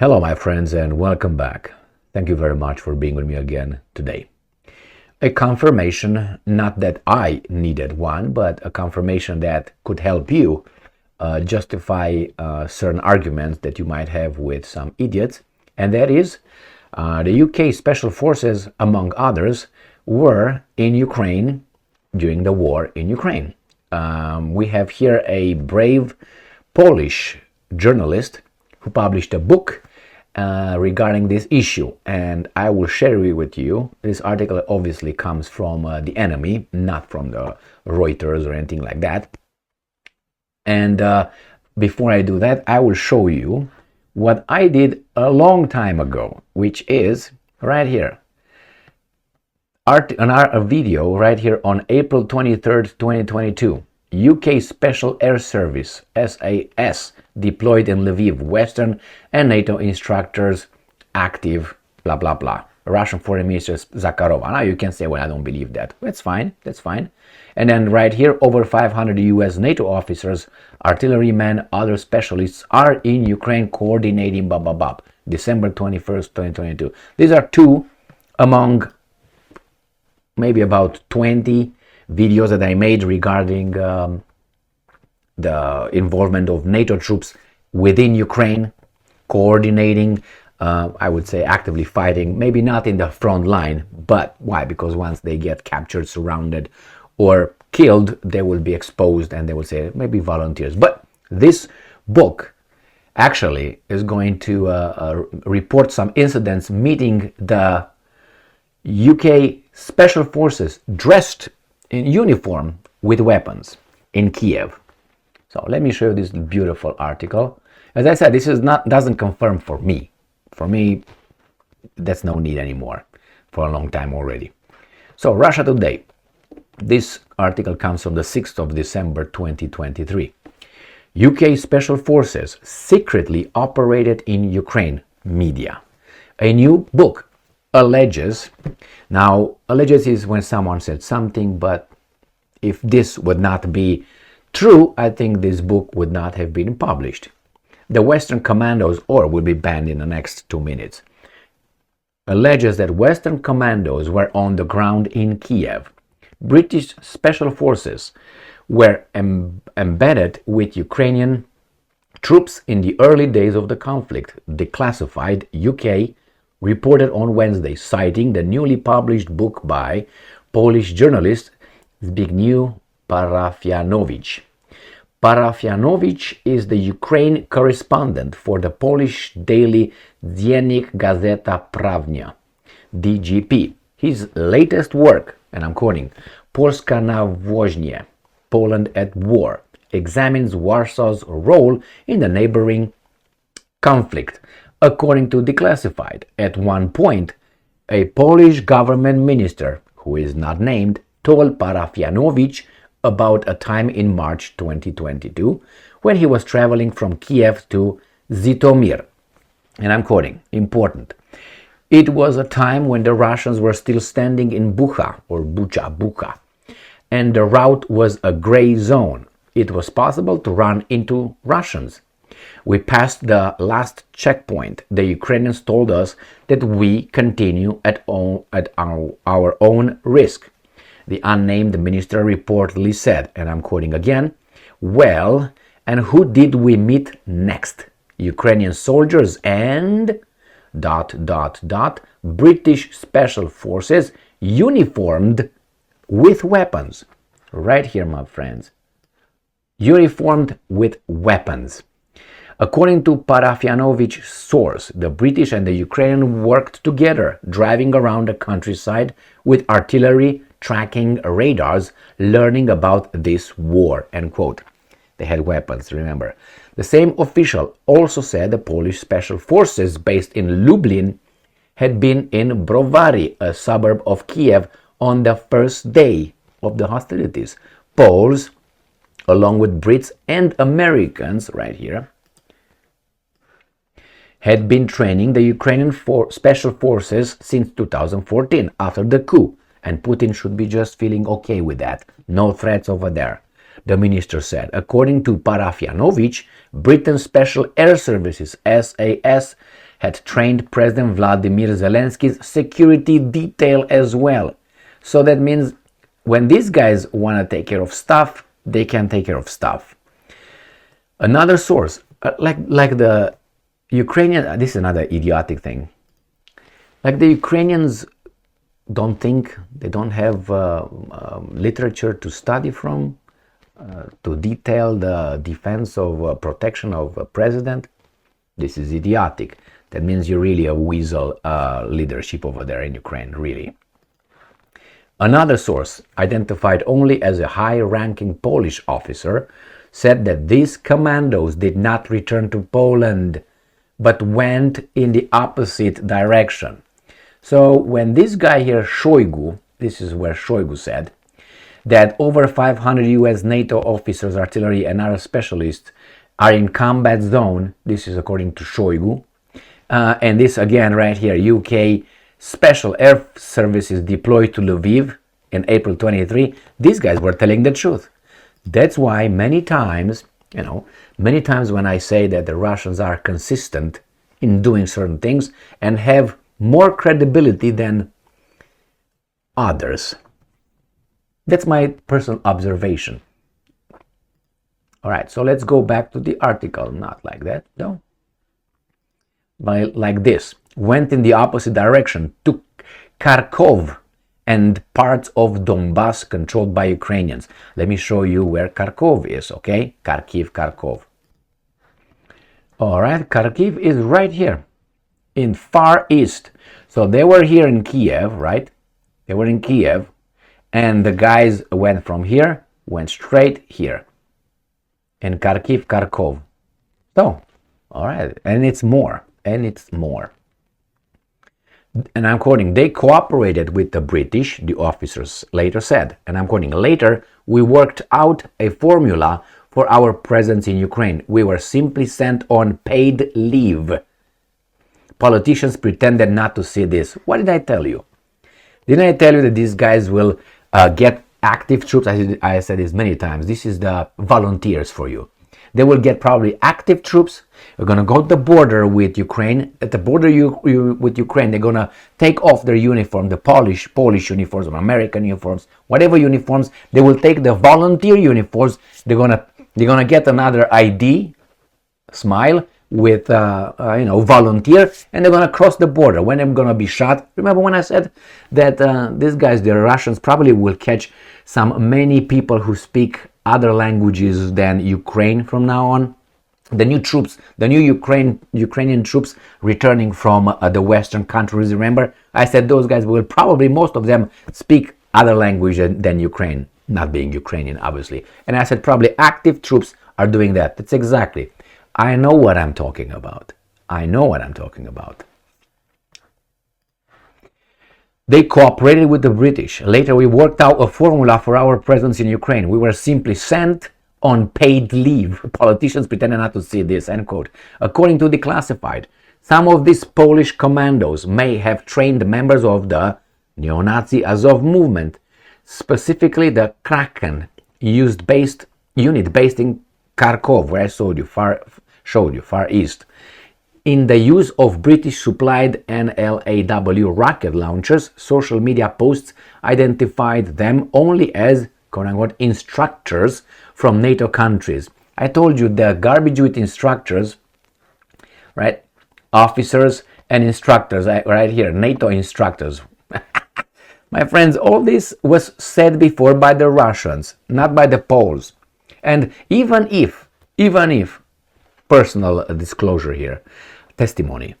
Hello, my friends, and welcome back. Thank you very much for being with me again today. A confirmation, not that I needed one, but a confirmation that could help you justify certain arguments that you might have with some idiots, and that is the UK Special Forces, among others, were in Ukraine during the war in Ukraine. We have here a brave Polish journalist who published a book regarding this issue, and I will share it with you. This article obviously comes from the enemy, not from the Reuters or anything like that. And before I do that, I will show you what I did a long time ago, which is right here. A video right here on April 23rd, 2022. UK Special Air Service, SAS, deployed in Lviv, Western and NATO instructors active, blah, blah, blah. Russian Foreign Minister Zakharova. Now you can say, well, I don't believe that. That's fine. That's fine. And then right here, over 500 US NATO officers, artillerymen, other specialists are in Ukraine coordinating, blah, blah, blah. December 21st, 2022. These are two among maybe about 20 videos that I made regarding the involvement of NATO troops within Ukraine, coordinating, I would say actively fighting, maybe not in the front line, but why? Because once they get captured, surrounded, or killed, they will be exposed and they will say maybe volunteers. But this book actually is going to report some incidents meeting the UK Special Forces dressed in uniform with weapons in Kiev. So let me show you this beautiful article. As I said, this is doesn't confirm for me. For me, that's no need anymore for a long time already. So Russia Today. This article comes from the 6th of December 2023. UK Special Forces secretly operated in Ukraine, media. A new book alleges. Now, alleges is when someone said something, but if this would not be true, I think this book would not have been published. The Western commandos, or will be banned in the next 2 minutes, alleges that Western commandos were on the ground in Kiev. British special forces were embedded with Ukrainian troops in the early days of the conflict, declassified UK reported on Wednesday, citing the newly published book by Polish journalist Zbigniew Parafianowicz. Parafianowicz is the Ukraine correspondent for the Polish daily Dziennik Gazeta Prawna, DGP. His latest work, and I'm quoting, Polska na wojnie, Poland at war, examines Warsaw's role in the neighboring conflict. According to Declassified, at one point, a Polish government minister, who is not named, told Parafianowicz about a time in March 2022 when he was traveling from Kiev to Zhytomyr. And I'm quoting, important. It was a time when the Russians were still standing in Bucha, or Bucha, and the route was a gray zone. It was possible to run into Russians. We passed the last checkpoint. The Ukrainians told us that we continue at our own risk. The unnamed minister reportedly said, and I'm quoting again, well, and who did we meet next? Ukrainian soldiers and ... British special forces uniformed with weapons. Right here, my friends. Uniformed with weapons. According to Parafianovich's source, the British and the Ukrainian worked together, driving around the countryside with artillery, tracking radars, learning about this war, end quote. They had weapons, remember. The same official also said the Polish special forces based in Lublin had been in Browary, a suburb of Kiev, on the first day of the hostilities. Poles, along with Brits and Americans, right here, had been training the Ukrainian special forces since 2014 after the coup, and Putin should be just feeling okay with that. No threats over there, the minister said. According to Parafianowicz, Britain's Special Air Services, SAS, had trained President Vladimir Zelensky's security detail as well. So that means when these guys want to take care of stuff, they can take care of stuff. Another source, like the Ukrainian, this is another idiotic thing. Like the Ukrainians don't think, they don't have literature to study from, to detail the defense of protection of a president. This is idiotic. That means you're really a weasel leadership over there in Ukraine, really. Another source, identified only as a high-ranking Polish officer, said that these commandos did not return to Poland, but went in the opposite direction. So when this guy here, Shoigu, this is where Shoigu said, that over 500 US NATO officers, artillery and other specialists are in combat zone, this is according to Shoigu, and this again right here, UK Special Air Services deployed to Lviv in April 23, these guys were telling the truth. That's why many times when I say that the Russians are consistent in doing certain things and have more credibility than others. That's my personal observation. All right, so let's go back to the article. Not like that, though. But like this. Went in the opposite direction to Kharkiv and parts of Donbass controlled by Ukrainians. Let me show you where Kharkiv is, okay? Kharkiv. All right, Kharkiv is right here in far east. So they were here in Kiev, right? They were in Kiev, and the guys went from here, went straight here in Kharkiv. So, all right, and it's more. And I'm quoting, they cooperated with the British, the officers later said, and I'm quoting, later we worked out a formula for our presence in Ukraine. We were simply sent on paid leave. Politicians pretended not to see this. What did I tell you? Didn't I tell you that these guys will get active troops? I said this many times. This is the volunteers for you. They will get probably active troops. They're going to go to the border with Ukraine. At the border with Ukraine, they're going to take off their uniform, the Polish uniforms, or American uniforms, whatever uniforms. They will take the volunteer uniforms. They're going to get another ID, smile, with volunteer, and they're going to cross the border. When they're going to be shot, remember when I said that these guys, the Russians, probably will catch many people who speak other languages than Ukraine from now on. The new Ukrainian troops returning from the Western countries, remember? I said those guys will probably, most of them, speak other language than Ukraine, not being Ukrainian, obviously. And I said probably active troops are doing that. That's exactly. I know what I'm talking about. They cooperated with the British. Later, we worked out a formula for our presence in Ukraine. We were simply sent on paid leave. Politicians pretended not to see this, end quote. According to Declassified, some of these Polish commandos may have trained members of the neo-Nazi Azov movement, specifically the Kraken unit based in Kharkiv, where I showed you, far east. In the use of British-supplied NLAW rocket launchers, social media posts identified them only as, quote-unquote, instructors from NATO countries. I told you the garbage with instructors, right? Officers and instructors, right here, NATO instructors. My friends, all this was said before by the Russians, not by the Poles. And even if, personal disclosure here, testimony,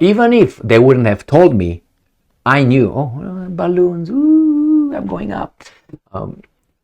even if they wouldn't have told me, I knew, balloons, ooh, I'm going up. All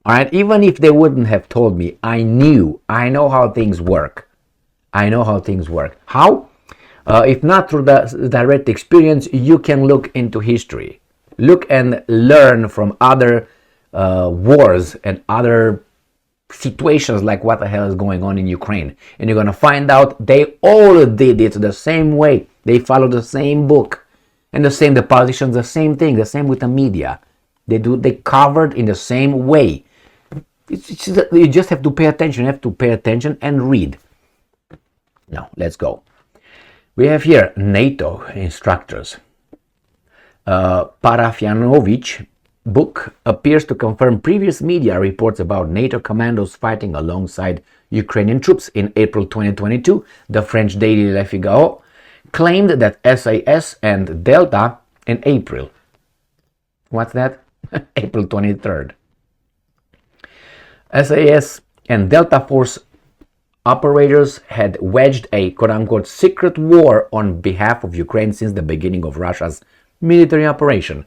right, even if they wouldn't have told me, I know how things work. How? If not through the direct experience, you can look into history. Look and learn from other wars and other situations like what the hell is going on in Ukraine. And you're going to find out they all did it the same way. They followed the same book. And the politicians, the same thing, the same with the media. They covered in the same way. You just have to pay attention. You have to pay attention and read. Now, let's go. We have here NATO instructors. Parafianovich book appears to confirm previous media reports about NATO commandos fighting alongside Ukrainian troops. In April 2022, the French daily Le Figaro claimed that SAS and Delta in April. What's that? April 23rd. SAS and Delta Force operators had waged a quote-unquote secret war on behalf of Ukraine since the beginning of Russia's military operation.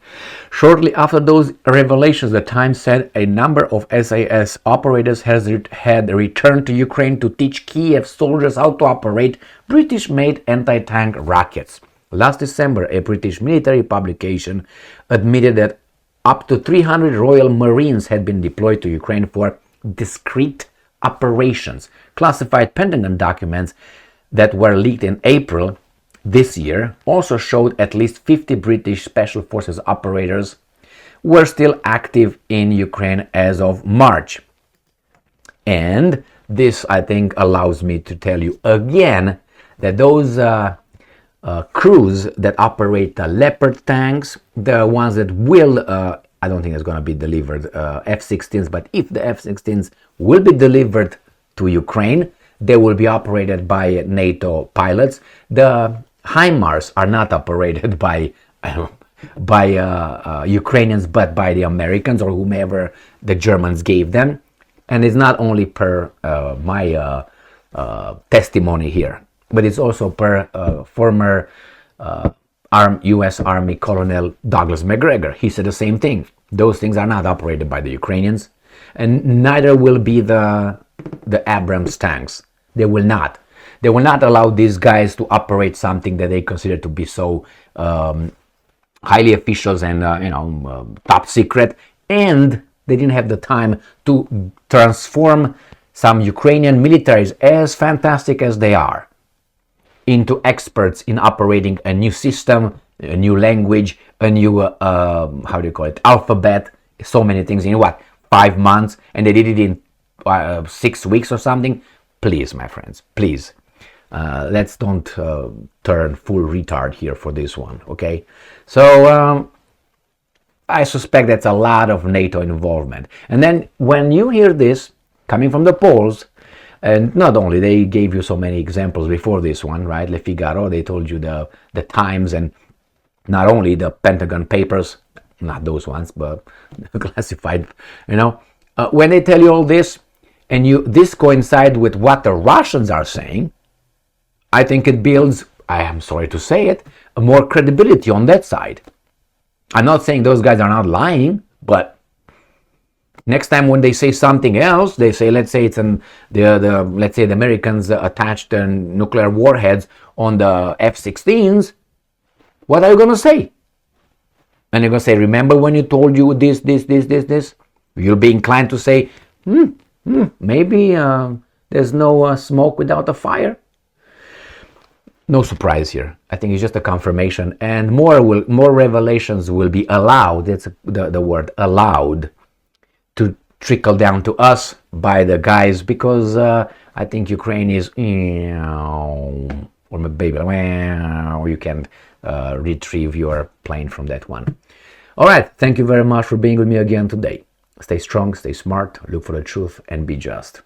Shortly after those revelations, the Times said a number of SAS operators had returned to Ukraine to teach Kiev soldiers how to operate British-made anti-tank rockets. Last December, a British military publication admitted that up to 300 Royal Marines had been deployed to Ukraine for discrete operations. Classified Pentagon documents that were leaked in April this year also showed at least 50 British Special Forces operators were still active in Ukraine as of March. And this, I think, allows me to tell you again that those crews that operate the Leopard tanks, the ones that will, I don't think it's going to be delivered, F-16s, but if the F-16s will be delivered to Ukraine, they will be operated by NATO pilots. The HIMARS are not operated by Ukrainians, but by the Americans or whomever the Germans gave them. And it's not only per my testimony here, but it's also per former U.S. Army Colonel Douglas McGregor. He said the same thing. Those things are not operated by the Ukrainians, and neither will be the Abrams tanks. They will not. They will not allow these guys to operate something that they consider to be so highly official and top secret, and they didn't have the time to transform some Ukrainian militaries, as fantastic as they are, into experts in operating a new system, a new language, a new alphabet, so many things in 5 months, and they did it in 6 weeks or something. Please, my friends, please. Let's don't turn full retard here for this one, okay? So I suspect that's a lot of NATO involvement. And then when you hear this coming from the Poles, and not only, they gave you so many examples before this one, right? Le Figaro, they told you the Times, and not only the Pentagon papers, not those ones, but classified, when they tell you all this, and this coincides with what the Russians are saying, I think it builds, I am sorry to say it, more credibility on that side. I'm not saying those guys are not lying, but next time when they say something else, they say, let's say it's let's say the Americans attached nuclear warheads on the F-16s, what are you going to say? And you're going to say, remember when you told you this? You'll be inclined to say, maybe there's no smoke without a fire. No surprise here. I think it's just a confirmation, and more revelations will be allowed. That's the word, allowed, to trickle down to us by the guys, because I think Ukraine is, or maybe you can retrieve your plane from that one. All right. Thank you very much for being with me again today. Stay strong, stay smart, look for the truth, and be just.